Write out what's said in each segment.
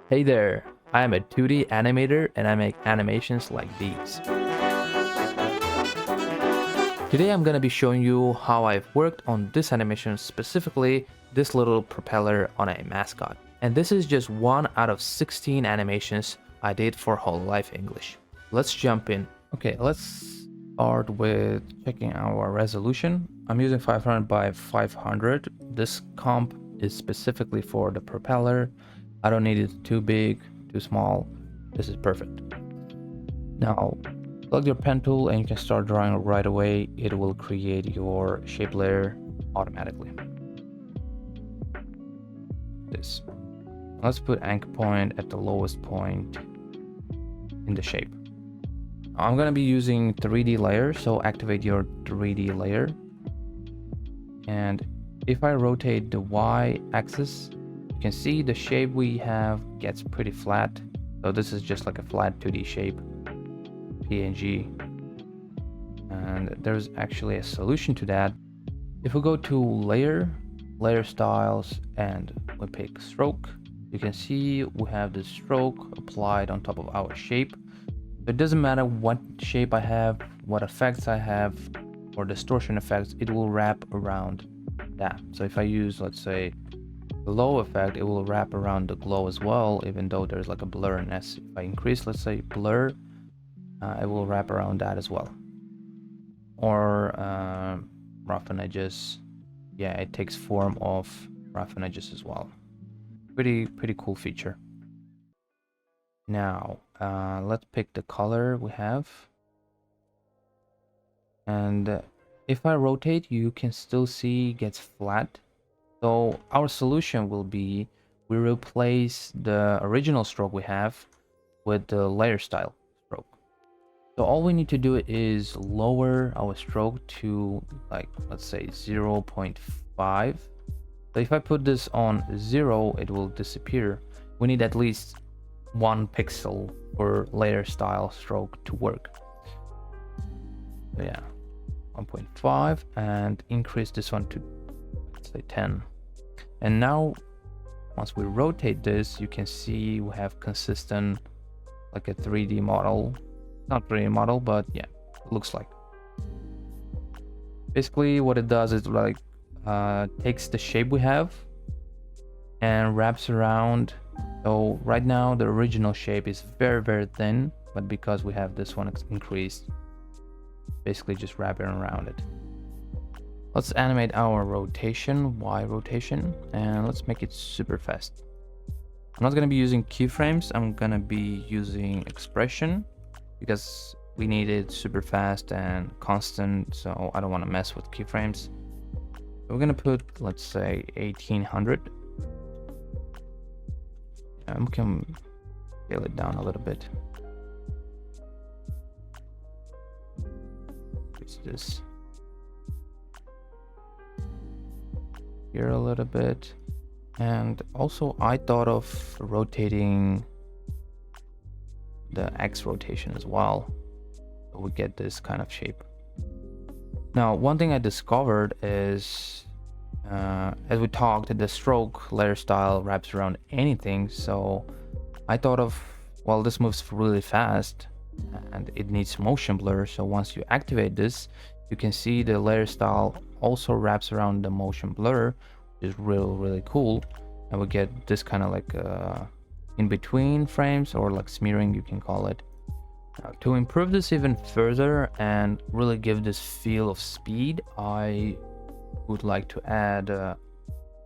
Hey there, I am a 2D animator and I make animations like these. Today I'm gonna be showing you how I've worked on this animation, specifically this little propeller on a mascot. And this is just one out of 16 animations I did for HololiveEN English. Let's jump in. Okay, let's start with checking our resolution. I'm using 500 by 500. This comp is specifically for the propeller. I don't need it too big, too small. This is perfect. Now, select your pen tool and you can start drawing right away. It will create your shape layer automatically. This. Let's put anchor point at the lowest point in the shape. I'm gonna be using 3D layer, so activate your 3D layer. And if I rotate the Y axis, you can see the shape we have gets pretty flat. So this is just like a flat 2D shape, PNG. And there's actually a solution to that. If we go to layer styles, and we pick stroke, you can see we have the stroke applied on top of our shape. It doesn't matter what shape I have, what effects I have, or distortion effects, it will wrap around that. So if I use, let's say, glow effect, it will wrap around the glow as well, even though there's like a blurriness. If I increase, let's say, blur, it will wrap around that as well. Or roughen edges. Yeah, it takes form of roughen edges as well. Pretty cool feature. Now, let's pick the color we have. And if I rotate, you can still see it gets flat. So our solution will be we replace the original stroke we have with the layer style stroke. So all we need to do is lower our stroke to, like, let's say 0.5. So if I put this on 0, it will disappear. We need at least 1 pixel for layer style stroke to work. So yeah, 1.5, and increase this one to, let's say, 10. And now once we rotate this, you can see we have consistent, like a 3D model. Not 3D model, but yeah, it looks like. Basically what it does is like takes the shape we have and wraps around. So right now the original shape is very thin, but because we have this one increased, basically just wrapping around it. Let's animate our rotation, Y rotation, and let's make it super fast. I'm not going to be using keyframes, I'm going to be using expression because we need it super fast and constant, so I don't want to mess with keyframes. We're going to put, let's say, 1800. We can scale it down a little bit. Increase this here a little bit. And also I thought of rotating the X rotation as well, so we get this kind of shape. Now, one thing I discovered is, as we talked, the stroke layer style wraps around anything. So I thought of, well, this moves really fast and it needs motion blur. So once you activate this, you can see the layer style also wraps around the motion blur, which is really cool. And we get this kind of like in between frames, or like smearing, you can call it. Now, to improve this even further and really give this feel of speed, I would like to add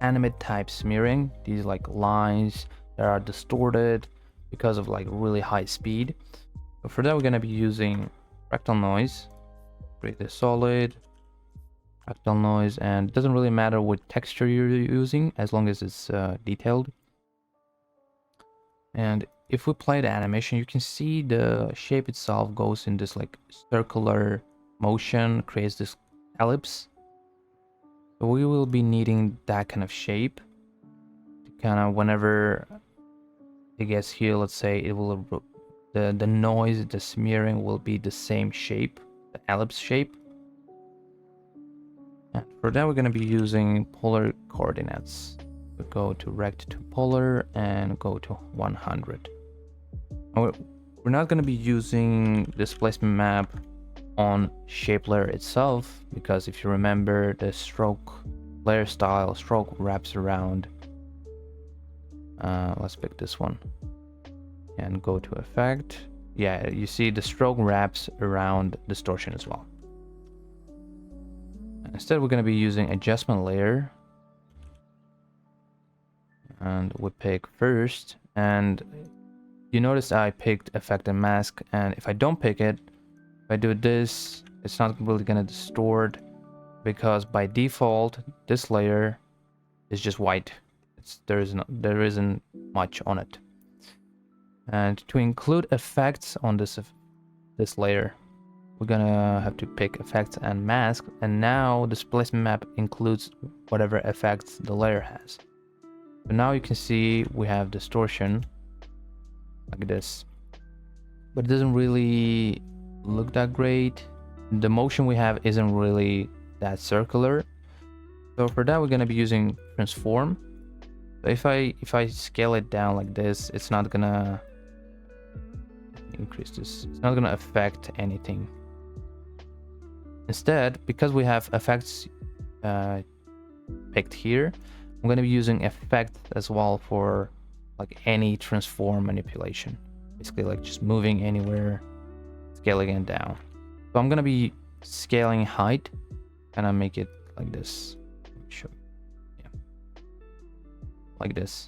animate type smearing. These like lines that are distorted because of like really high speed. So for that, we're going to be using Rectal Noise. Create a solid Rectal Noise, and it doesn't really matter what texture you're using as long as it's detailed. And if we play the animation, you can see the shape itself goes in this like circular motion, creates this ellipse. So we will be needing that kind of shape to kind of, whenever it gets here, let's say, it will, the noise, the smearing will be the same shape, the ellipse shape. And for that, we're going to be using polar coordinates. We go to rect to polar and go to 100. We're not going to be using displacement map on shape layer itself, because if you remember, the stroke layer style stroke wraps around. Let's pick this one and go to effect. Yeah, you see the stroke wraps around distortion as well. Instead, we're going to be using adjustment layer, and we pick first. And you notice I picked effect and mask, and if I don't pick it, if I do this, it's not really going to distort, because by default this layer is just white. There isn't much on it. And to include effects on this layer, we're gonna have to pick effects and mask, and now displacement map includes whatever effects the layer has. So now you can see we have distortion like this, but it doesn't really look that great. The motion we have isn't really that circular, so for that we're gonna be using transform. So if I scale it down like this, it's not gonna increase this. It's not gonna affect anything. Instead, because we have effects picked here, I'm going to be using effect as well for like any transform manipulation. Basically like just moving anywhere, scaling it down. So I'm going to be scaling height, and I make it like this. Let me show you. Yeah. Like this.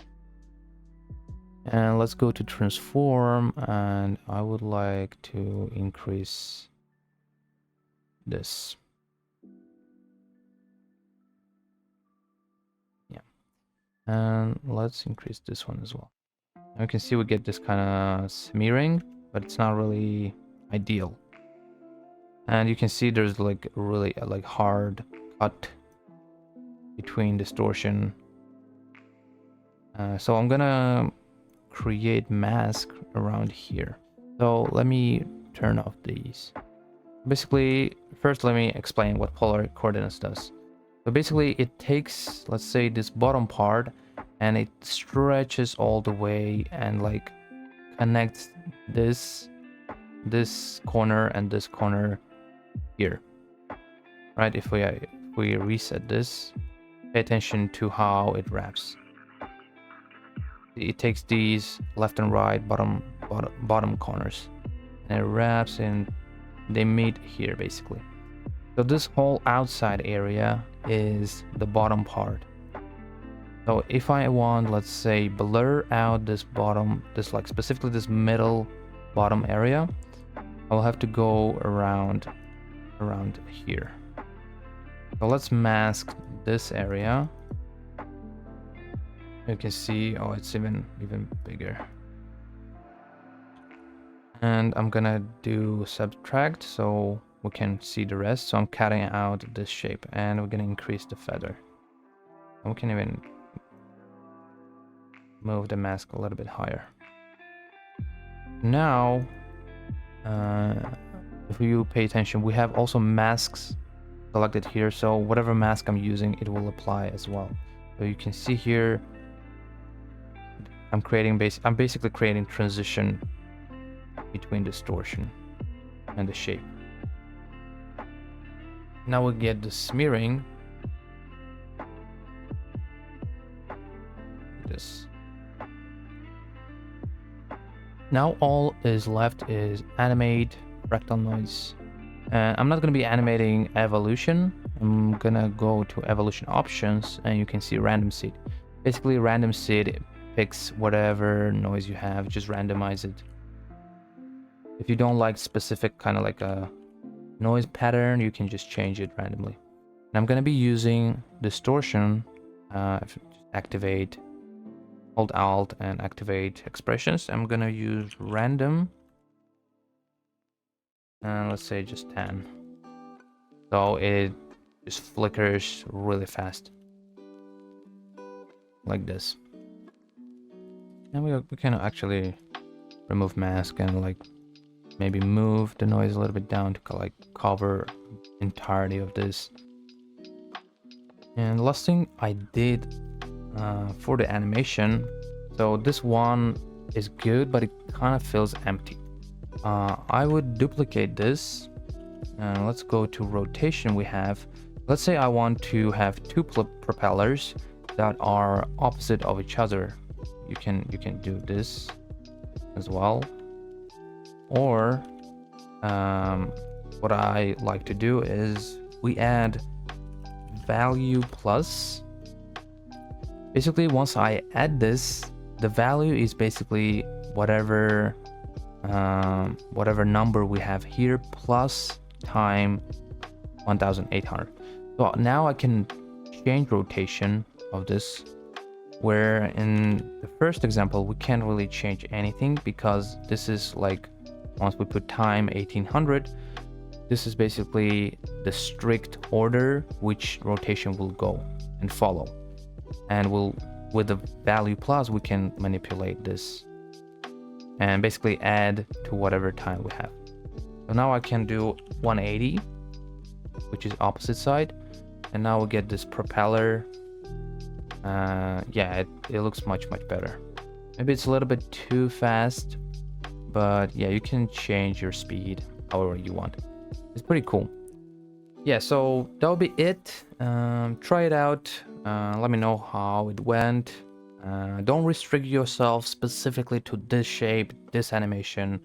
And let's go to transform, and I would like to increase this. Yeah, and let's increase this one as well. Now you can see we get this kind of smearing, but it's not really ideal. And you can see there's like really like hard cut between distortion. So I'm gonna create mask around here. So let me turn off these. Basically, first let me explain what polar coordinates does. So basically it takes, let's say, this bottom part, and it stretches all the way and like connects this corner and this corner here. Right? If we reset this, pay attention to how it wraps. It takes these left and right bottom corners, and it wraps in. They meet here basically. So this whole outside area is the bottom part. So if I want, let's say, blur out this bottom, this like specifically this middle bottom area, I'll have to go around here. So let's mask this area. You can see, oh, it's even bigger. And I'm gonna do subtract so we can see the rest. So I'm cutting out this shape, and we're gonna increase the feather. And we can even move the mask a little bit higher. Now, if you pay attention, we have also masks selected here. So whatever mask I'm using, it will apply as well. So you can see here, I'm basically creating transition between distortion and the shape. Now we get the smearing. This. Now all is left is animate rectal noise. And I'm not going to be animating evolution. I'm gonna go to evolution options, and you can see random seed. Basically, random seed picks whatever noise you have, just randomize it. If you don't like specific kind of like a noise pattern, you can just change it randomly. And I'm going to be using distortion. Activate, hold Alt and activate expressions. I'm going to use random, and let's say just 10. So it just flickers really fast like this. And we can actually remove mask and like maybe move the noise a little bit down to like cover entirety of this. And the last thing I did for the animation. So this one is good, but it kind of feels empty. I would duplicate this. Let's go to rotation. Let's say I want to have two propellers that are opposite of each other. You can do this as well. Or what I like to do is we add value plus. Basically, once I add this, the value is basically whatever number we have here plus time 1800. So now I can change rotation of this, where in the first example we can't really change anything because this is like, once we put time 1800, this is basically the strict order which rotation will go and follow. And with the value plus, we can manipulate this and basically add to whatever time we have. So now I can do 180, which is opposite side, and now we get this propeller. Yeah, it looks much better. Maybe it's a little bit too fast, but yeah, you can change your speed however you want. It's pretty cool. Yeah, so that'll be it. Try it out. Let me know how it went. Don't restrict yourself specifically to this shape, this animation.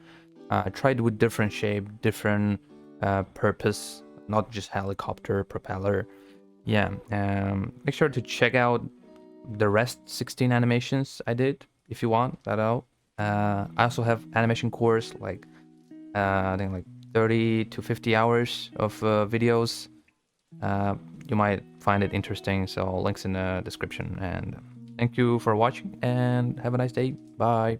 Try it with different shape, different purpose, not just helicopter, propeller. Yeah, make sure to check out the rest 16 animations I did if you want that out. I also have animation course, like I think like 30 to 50 hours of videos. You might find it interesting, so links in the description. And thank you for watching and have a nice day. Bye.